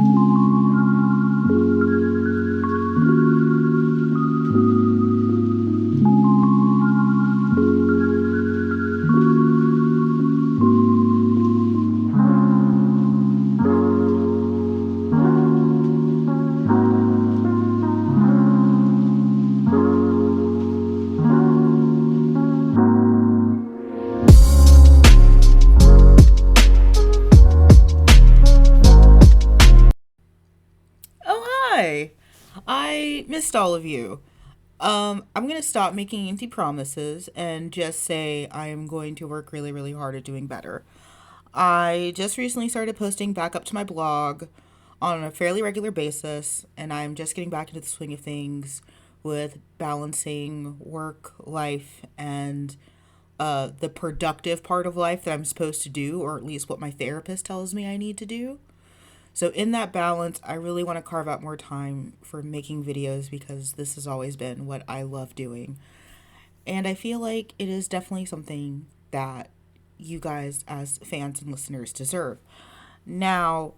Oh, hi. I missed all of you. I'm going to stop making empty promises and just say I am going to work really, really hard at doing better. I just recently started posting back up to my blog on a fairly regular basis, and I'm just getting back into the swing of things with balancing work, life, and the productive part of life that I'm supposed to do, or at least what my therapist tells me I need to do. So, in that balance, I really want to carve out more time for making videos because this has always been what I love doing. And I feel like it is definitely something that you guys, as fans and listeners, deserve. Now,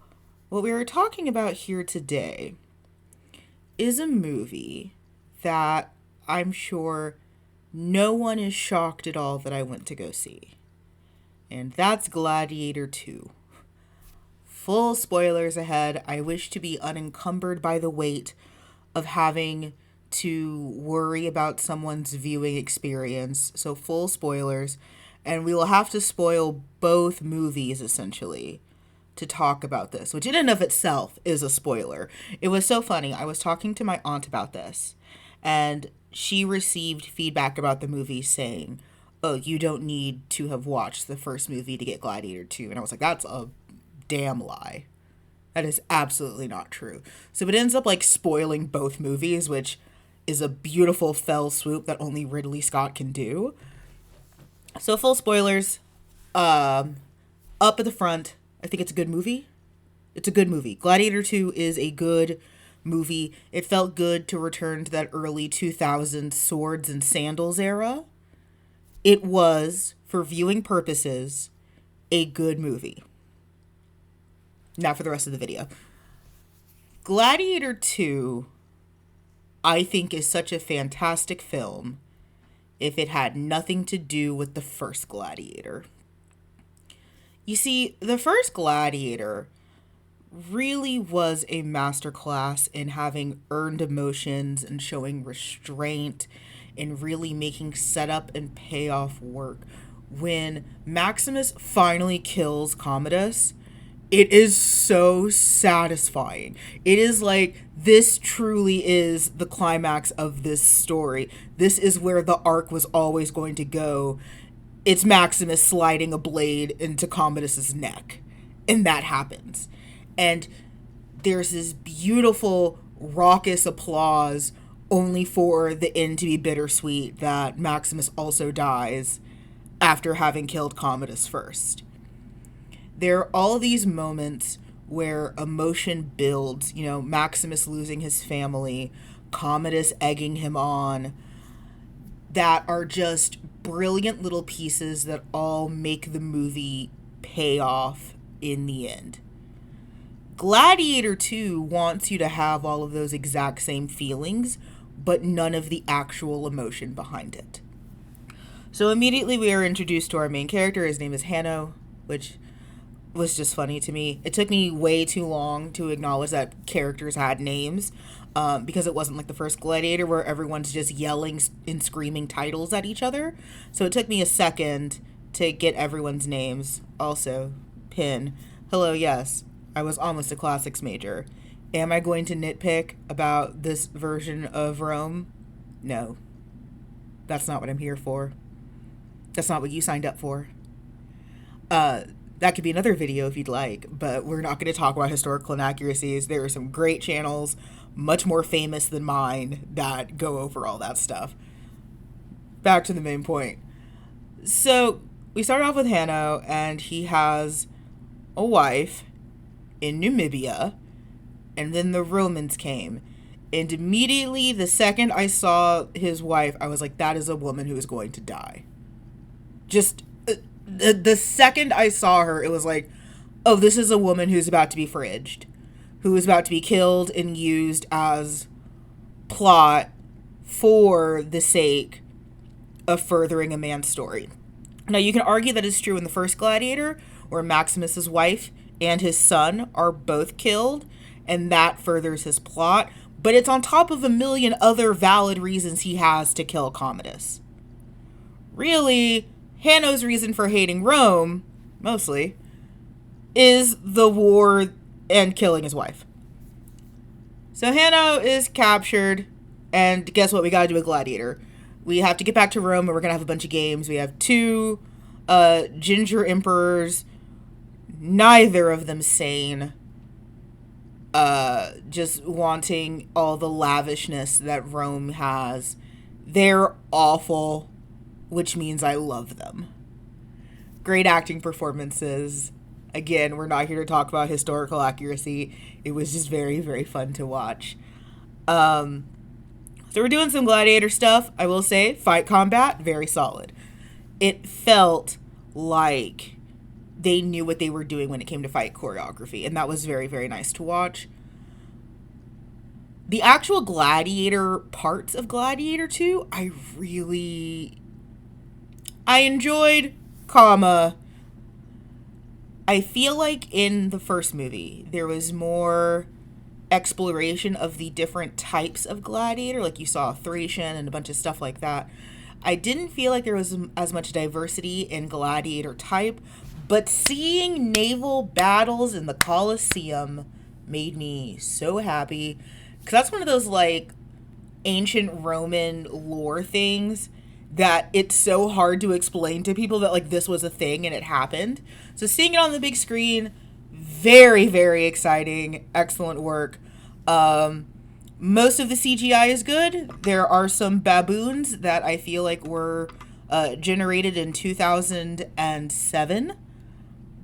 what we are talking about here today is a movie that I'm sure no one is shocked at all that I went to go see. And that's Gladiator 2. Full spoilers ahead. I wish to be unencumbered by the weight of having to worry about someone's viewing experience. So, full spoilers. And we will have to spoil both movies essentially to talk about this, which in and of itself is a spoiler. It was so funny. I was talking to my aunt about this, and she received feedback about the movie saying, "Oh, you don't need to have watched the first movie to get Gladiator 2." And I was like, that's a damn lie. That is absolutely not true. So it ends up like spoiling both movies, which is a beautiful fell swoop that only Ridley Scott can do. So full spoilers. Up at the front, I think it's a good movie. It's a good movie. Gladiator 2 is a good movie. It felt good to return to that early 2000s swords and sandals era. It was, for viewing purposes, a good movie. Now for the rest of the video. Gladiator 2, I think, is such a fantastic film if it had nothing to do with the first Gladiator. You see, the first Gladiator really was a masterclass in having earned emotions and showing restraint and really making setup and payoff work. When Maximus finally kills Commodus, it is so satisfying. It is like, this truly is the climax of this story. This is where the arc was always going to go. It's Maximus sliding a blade into Commodus's neck. And that happens. And there's this beautiful, raucous applause, only for the end to be bittersweet that Maximus also dies after having killed Commodus first. There are all these moments where emotion builds, Maximus losing his family, Commodus egging him on, that are just brilliant little pieces that all make the movie pay off in the end. Gladiator 2 wants you to have all of those exact same feelings, but none of the actual emotion behind it. So immediately we are introduced to our main character. His name is Hanno, which was just funny to me. It took me way too long to acknowledge that characters had names, because it wasn't like the first Gladiator where everyone's just yelling and screaming titles at each other. So it took me a second to get everyone's names. Also, Pin. Hello, yes, I was almost a classics major. Am I going to nitpick about this version of Rome? No. That's not what I'm here for. That's not what you signed up for. That could be another video if you'd like, but we're not going to talk about historical inaccuracies. There are some great channels, much more famous than mine, that go over all that stuff. Back to the main point. So, we start off with Hanno, and he has a wife in Namibia, and then the Romans came. And immediately, the second I saw his wife, I was like, that is a woman who is going to die. Just the second I saw her, it was like, oh, this is a woman who's about to be fridged. who is about to be killed and used as plot for the sake of furthering a man's story. Now, you can argue that is true in the first Gladiator, where Maximus's wife and his son are both killed, and that furthers his plot, but it's on top of a million other valid reasons he has to kill Commodus. Really, Hanno's reason for hating Rome, mostly, is the war and killing his wife. So Hanno is captured, and guess what? We gotta do a gladiator. We have to get back to Rome, and we're gonna have a bunch of games. We have two ginger emperors, neither of them sane, just wanting all the lavishness that Rome has. They're awful, which means I love them. Great acting performances. Again, we're not here to talk about historical accuracy. It was just very, very fun to watch. So we're doing some gladiator stuff. I will say, fight combat, very solid. It felt like they knew what they were doing when it came to fight choreography, and that was very, very nice to watch. The actual gladiator parts of Gladiator II, I enjoyed, I feel like in the first movie, there was more exploration of the different types of gladiator, like you saw Thracian and a bunch of stuff like that. I didn't feel like there was as much diversity in gladiator type, but seeing naval battles in the Colosseum made me so happy, because that's one of those, like, ancient Roman lore things that it's so hard to explain to people that, like, this was a thing and it happened. So seeing it on the big screen, very, very exciting. Excellent work. Most of the CGI is good. There are some baboons that I feel like were generated in 2007.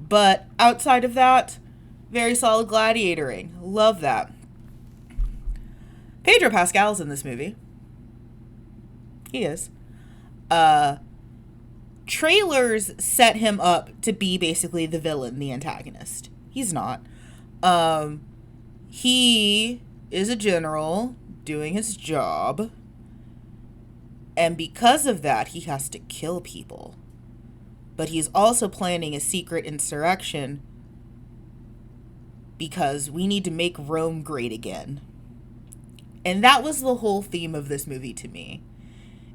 But outside of that, very solid gladiatoring. Love that. Pedro Pascal's in this movie. He is. Trailers set him up to be basically the villain, the antagonist. He's not. He is a general doing his job, and because of that, he has to kill people. But he's also planning a secret insurrection because we need to make Rome great again. And that was the whole theme of this movie to me.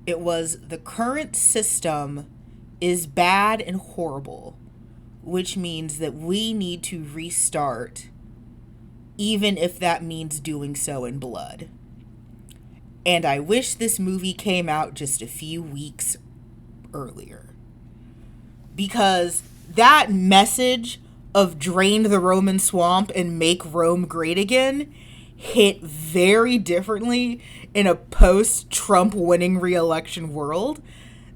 It was the current system is bad and horrible, which means that we need to restart, even if that means doing so in blood. And I wish this movie came out just a few weeks earlier, because that message of drain the Roman swamp and make Rome great again hit very differently in a post-Trump winning re-election world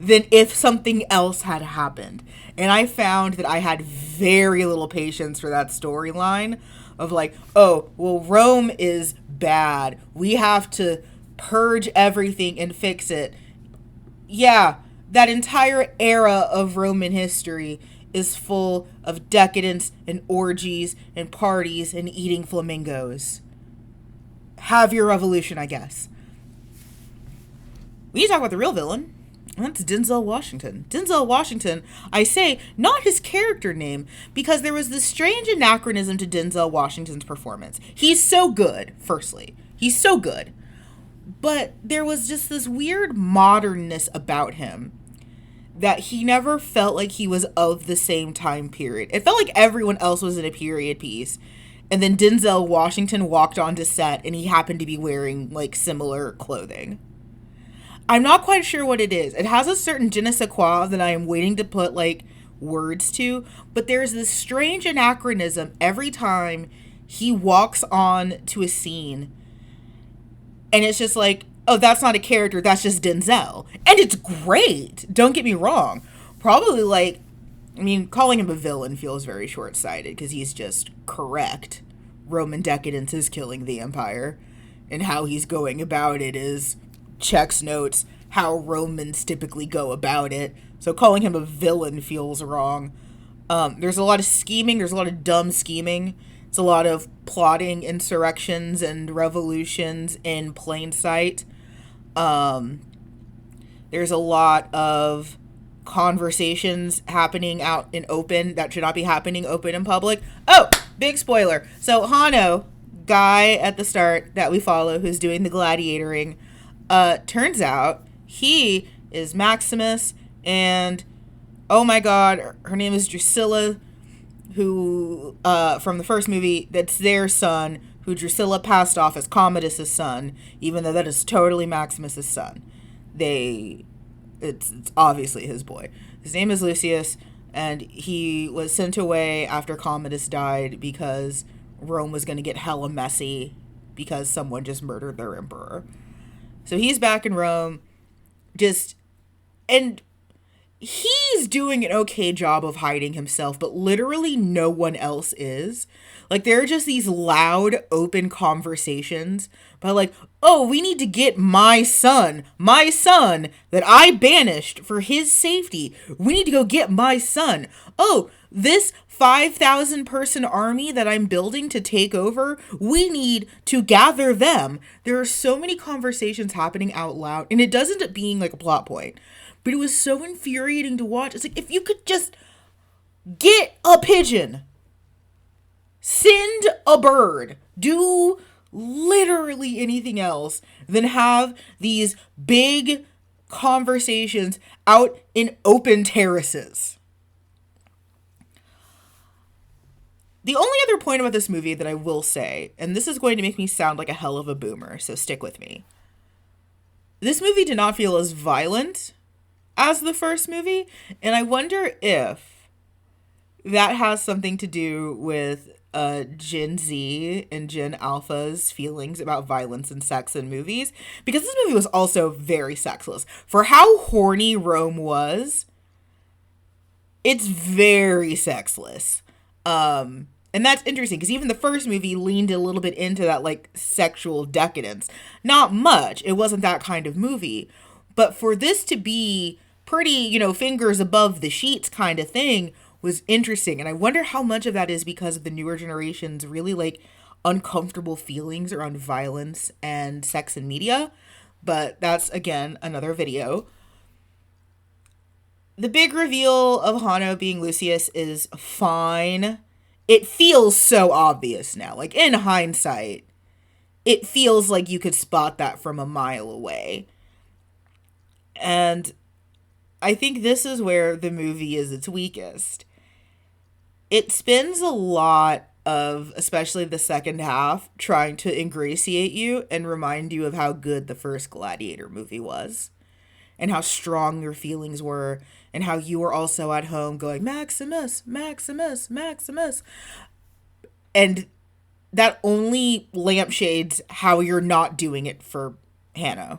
than if something else had happened. And I found that I had very little patience for that storyline of like, oh, well, Rome is bad. We have to purge everything and fix it. Yeah, that entire era of Roman history is full of decadence and orgies and parties and eating flamingos. Have your revolution, I guess. We need to talk about the real villain. And that's Denzel Washington. Denzel Washington, I say, not his character name, because there was this strange anachronism to Denzel Washington's performance. He's so good, firstly. He's so good. But there was just this weird modernness about him that he never felt like he was of the same time period. It felt like everyone else was in a period piece, and then Denzel Washington walked onto set and he happened to be wearing, like, similar clothing. I'm not quite sure what it is. It has a certain je ne sais quoi that I am waiting to put, like, words to, but there's this strange anachronism every time he walks on to a scene, and it's just like, oh, that's not a character, that's just Denzel. And it's great, don't get me wrong. Probably, like, I mean, calling him a villain feels very short-sighted, because he's just correct. Roman decadence is killing the empire, and how he's going about it is checks notes how Romans typically go about it. So calling him a villain feels wrong. There's a lot of scheming. There's a lot of dumb scheming It's a lot of plotting insurrections and revolutions in plain sight. Um, there's a lot of conversations happening out in open that should not be happening open in public. Oh, big spoiler. So Hano, guy at the start that we follow who's doing the gladiatoring, turns out he is Maximus, and oh my god, her name is Drusilla, who from the first movie, that's their son, who Drusilla passed off as Commodus's son, even though that is totally Maximus's son. It's obviously his boy. His name is Lucius, and he was sent away after Commodus died because Rome was going to get hella messy because someone just murdered their emperor. So he's back in Rome, just, and he's doing an okay job of hiding himself, but literally no one else is. Like, there are just these loud, open conversations about, like, oh, we need to get my son that I banished for his safety. We need to go get my son. Oh, this 5,000 person army that I'm building to take over, we need to gather them. There are so many conversations happening out loud, and it does end up being like a plot point. But it was so infuriating to watch. It's like, if you could just get a pigeon, send a bird, do literally anything else than have these big conversations out in open terraces. The only other point about this movie that I will say, and this is going to make me sound like a hell of a boomer, so stick with me. This movie did not feel as violent as the first movie, and I wonder if that has something to do with Gen Z and Gen Alpha's feelings about violence and sex in movies, because this movie was also very sexless. For how horny Rome was, it's very sexless. And that's interesting, because even the first movie leaned a little bit into that, like, sexual decadence. Not much. It wasn't that kind of movie. But for this to be pretty, fingers above the sheets kind of thing was interesting. And I wonder how much of that is because of the newer generation's really, like, uncomfortable feelings around violence and sex in media. But that's, again, another video. The big reveal of Hano being Lucius is fine. It feels so obvious now. Like, in hindsight, it feels like you could spot that from a mile away. And I think this is where the movie is its weakest. It spends a lot of, especially the second half, trying to ingratiate you and remind you of how good the first Gladiator movie was, and how strong your feelings were, and how you were also at home going, Maximus, Maximus, Maximus. And that only lampshades how you're not doing it for Hano.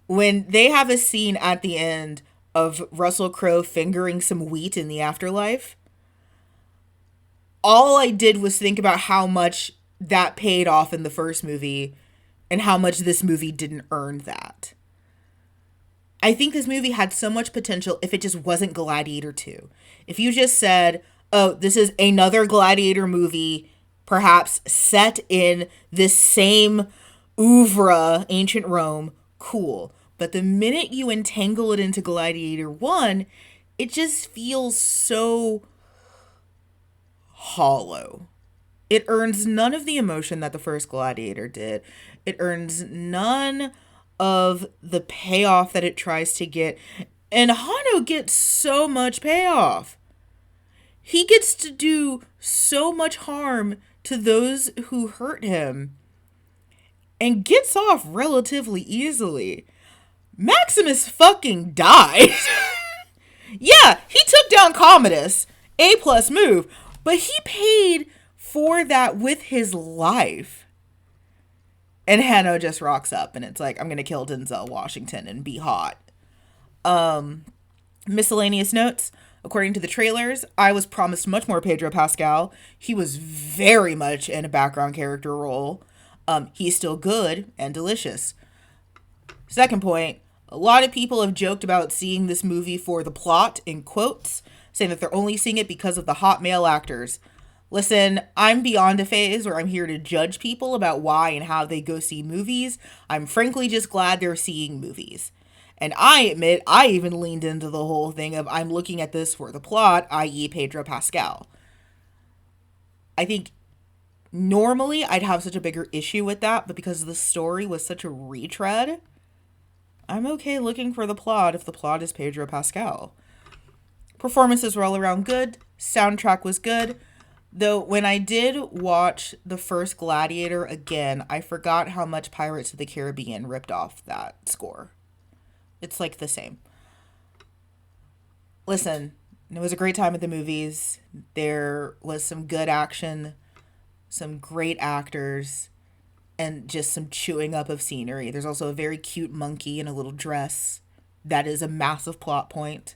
When they have a scene at the end of Russell Crowe fingering some wheat in the afterlife, all I did was think about how much that paid off in the first movie and how much this movie didn't earn that. I think this movie had so much potential if it just wasn't Gladiator II. If you just said, oh, this is another Gladiator movie, perhaps set in this same oeuvre, ancient Rome, cool. But the minute you entangle it into Gladiator 1, it just feels so hollow. It earns none of the emotion that the first Gladiator did. It earns none of the payoff that it tries to get. And Hano gets so much payoff. He gets to do so much harm to those who hurt him and gets off relatively easily. Maximus fucking died. Yeah, he took down Commodus, A+ move, but he paid for that with his life. And Hano just rocks up and it's like, I'm going to kill Denzel Washington and be hot. Miscellaneous notes. According to the trailers, I was promised much more Pedro Pascal. He was very much in a background character role. He's still good and delicious. Second point, a lot of people have joked about seeing this movie for the plot, in quotes, saying that they're only seeing it because of the hot male actors. Listen, I'm beyond a phase where I'm here to judge people about why and how they go see movies. I'm frankly just glad they're seeing movies. And I admit, I even leaned into the whole thing of I'm looking at this for the plot, i.e., Pedro Pascal. I think normally I'd have such a bigger issue with that, but because the story was such a retread, I'm okay looking for the plot if the plot is Pedro Pascal. Performances were all around good, soundtrack was good. Though when I did watch the first Gladiator again, I forgot how much Pirates of the Caribbean ripped off that score. It's like the same. Listen, it was a great time at the movies. There was some good action, some great actors, and just some chewing up of scenery. There's also a very cute monkey in a little dress. That is a massive plot point.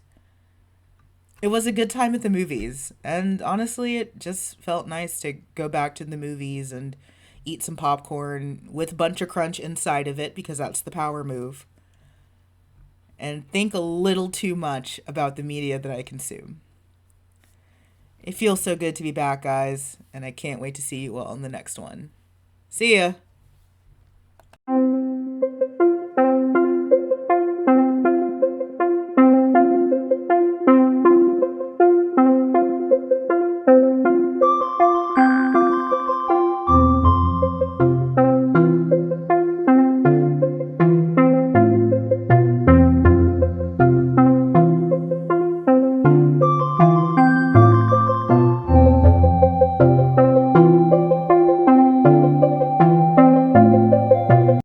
It was a good time at the movies, and honestly, it just felt nice to go back to the movies and eat some popcorn with a bunch of crunch inside of it because that's the power move, and think a little too much about the media that I consume. It feels so good to be back, guys, and I can't wait to see you all in the next one. See ya!